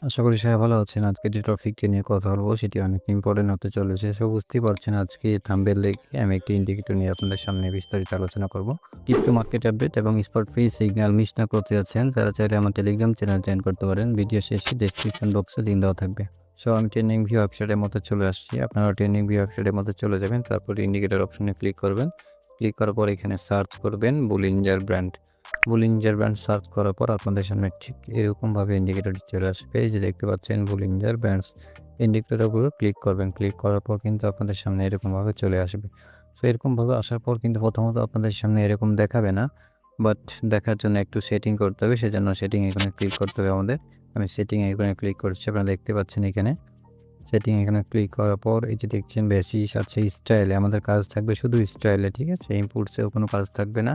আশা করি সবাই ভালো আছেন। আজকে যে টপিকটি নিয়ে কথা বলবো সেটি অনেক ইম্পর্টেন্ট হতে চলেছে। সো বুঝতেই পারছেন আজকে থাম্বনেল দেখে আমি একটি ইন্ডিকেটর নিয়ে আপনাদের সামনে বিস্তারিত আলোচনা করব। ক্রিপ্টো মার্কেট আপডেট এবং স্পট ফ্রি সিগন্যাল মিস না করতে যাচ্ছেন তারা চাইলে আমার টেলিগ্রাম চ্যানেল জয়েন করতে পারেন। ভিডিও শেষে ডেসক্রিপশন বক্সে লিংক দেওয়া থাকবে। সো আমি ট্রেন্ডিং ভিউ ওয়েবসাইটের মধ্যে চলে আসছি। আপনারা ট্রেন্ডিং ভিউ ওয়েবসাইটের মধ্যে চলে যাবেন, তারপর ইন্ডিকেটর অপশনে ক্লিক করবেন। ক্লিক করার পর এখানে সার্চ করবেন বুলিঞ্জার ব্র্যান্ড। বুলিঞ্জার ব্র্যান্ড সার্চ করার পর আপনাদের সামনে ঠিক এরকমভাবে ইন্ডিকেটরটি চলে আসবে। এই যে দেখতে পাচ্ছেন বুলিঞ্জার ব্র্যান্ডস, ইন্ডিকেটরের উপর ক্লিক করবেন। ক্লিক করার পর কিন্তু আপনাদের সামনে এরকমভাবে চলে আসবে। সো এরকমভাবে আসার পর কিন্তু প্রথমত আপনাদের সামনে এরকম দেখাবে না, বাট দেখার জন্য একটু সেটিং করতে হবে। সেজন্য সেটিং এখানে ক্লিক করতে হবে আমাদের। আমি সেটিং এখানে ক্লিক করছি, আপনারা দেখতে পাচ্ছেন এখানে সেটিং এখানে ক্লিক করার পর এই যে দেখছেন বেসিস আছে, স্টাইলে আমাদের কাজ থাকবে শুধু স্টাইলে, ঠিক আছে? ইনপুটসেও কোনো কাজ থাকবে না।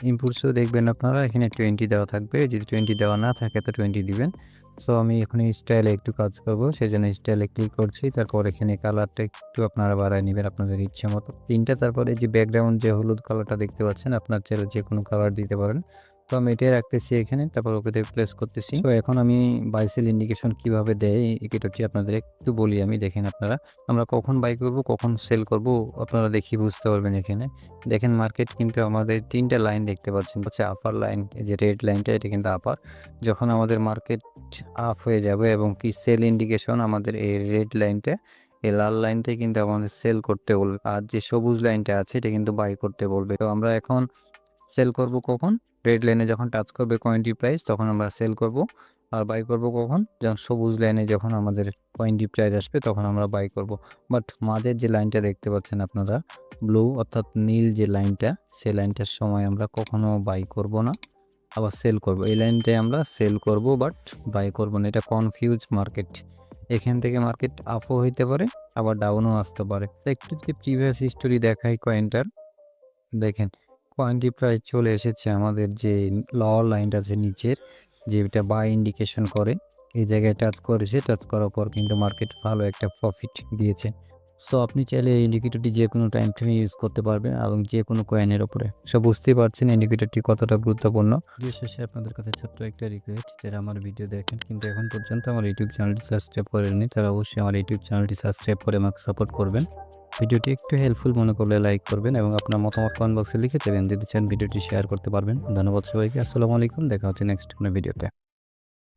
ইনপুটসেও দেখবেন আপনারা এখানে 20 দেওয়া থাকবে। যদি 20 দেওয়া না থাকে তো 20 দিবেন। সো আমি এখানে স্টাইলে একটু কাজ করব, সেজন্য স্টাইলে ক্লিক করছি। তারপর এখানে কালারটা একটু আপনারা বাড়ায় নেবেন আপনাদের ইচ্ছে মতো তিনটা। তারপরে যে ব্যাকগ্রাউন্ড যে হলুদ কালারটা দেখতে পাচ্ছেন, আপনার চাইলে যে কোনো কালার দিতে পারেন। তো আমি এটাই রাখতেছি এখানে, তারপর ওকেতে প্লেস করতেছি। তো এখন আমি বাই সেল ইন্ডিকেশন কিভাবে দেয় এই ইন্ডিকেটরটি আপনাদের একটু বলি আমি। দেখেন আপনারা, আমরা কখন বাই করব কখন সেল করব আপনারা দেখি বুঝতে পারবেন। এখানে দেখেন মার্কেট কিন্তু আমাদের তিনটা লাইন দেখতে পাচ্ছেন, হচ্ছে আপার লাইন, যে রেড লাইনটা এটা কিন্তু আপার। যখন আমাদের মার্কেট আপ হয়ে যাবে এবং কি সেল ইন্ডিকেশন আমাদের এই রেড লাইনটা, এই লাল লাইনটাই কিন্তু আমাদের সেল করতে বলবে, আর যে সবুজ লাইনটা আছে এটা কিন্তু বাই করতে বলবে। তো আমরা এখন সেল করব কখন? রেড লাইনে যখন টাচ করবে কয়েনটি প্রাইস তখন আমরা সেল করব। আর বাই করব কখন? যখন সবুজ লাইনে যখন আমাদের কয়েনটি প্রাইস আসবে তখন আমরা বাই করব। বাট মাঝের যে লাইনটা দেখতে পাচ্ছেন আপনারা, ব্লু অর্থাৎ নীল যে লাইনটা, সেই লাইনটার সময় আমরা কখনো বাই করব না, আবার সেল করব। এই লাইনটাই আমরা সেল করব বাট বাই করব না। এটা কনফিউজ মার্কেট। এখান থেকে মার্কেট আপও হইতে পারে আবার ডাউনও আসতে পারে। তো একটু যদি প্রিভিয়াস হিস্টোরি দেখাই কয়েনটার, দেখেন কয়েনটি প্রায় চলে এসেছে আমাদের যে লোয়ার লাইনটা আছে নিচের, যেটা বাই ইন্ডিকেশন করে, এই জায়গায় টাচ করেছে। টাচ করার পর কিন্তু মার্কেট ভালো একটা প্রফিট দিয়েছে। সো আপনি চাইলে এই ইন্ডিকেটরটি যে কোনো টাইম ফ্রেমে ইউজ করতে পারবেন এবং যে কোনো কয়েনের উপরে। সো বুঝতেই পারছেন ইন্ডিকেটরটি কতটা গুরুত্বপূর্ণ। ভিডিও শেষে আপনাদের কাছে ছোট্ট একটা রিকোয়েস্ট, যারা আমার ভিডিও দেখেন কিন্তু এখন পর্যন্ত আমার ইউটিউব চ্যানেলটি সাবস্ক্রাইব করেননি, তারা অবশ্যই আমার ইউটিউব চ্যানেলটি সাবস্ক্রাইব করে আমাকে সাপোর্ট করবেন। ভিডিওটি একটু হেল্পফুল মনে করলে লাইক করবেন এবং আপনার মতামত কমেন্ট বক্সে লিখে দেবেন। যদি চান ভিডিওটি শেয়ার করতে পারবেন। ধন্যবাদ সবাইকে। আসসালামু আলাইকুম, দেখা হচ্ছে নেক্সট কোনো ভিডিওতে।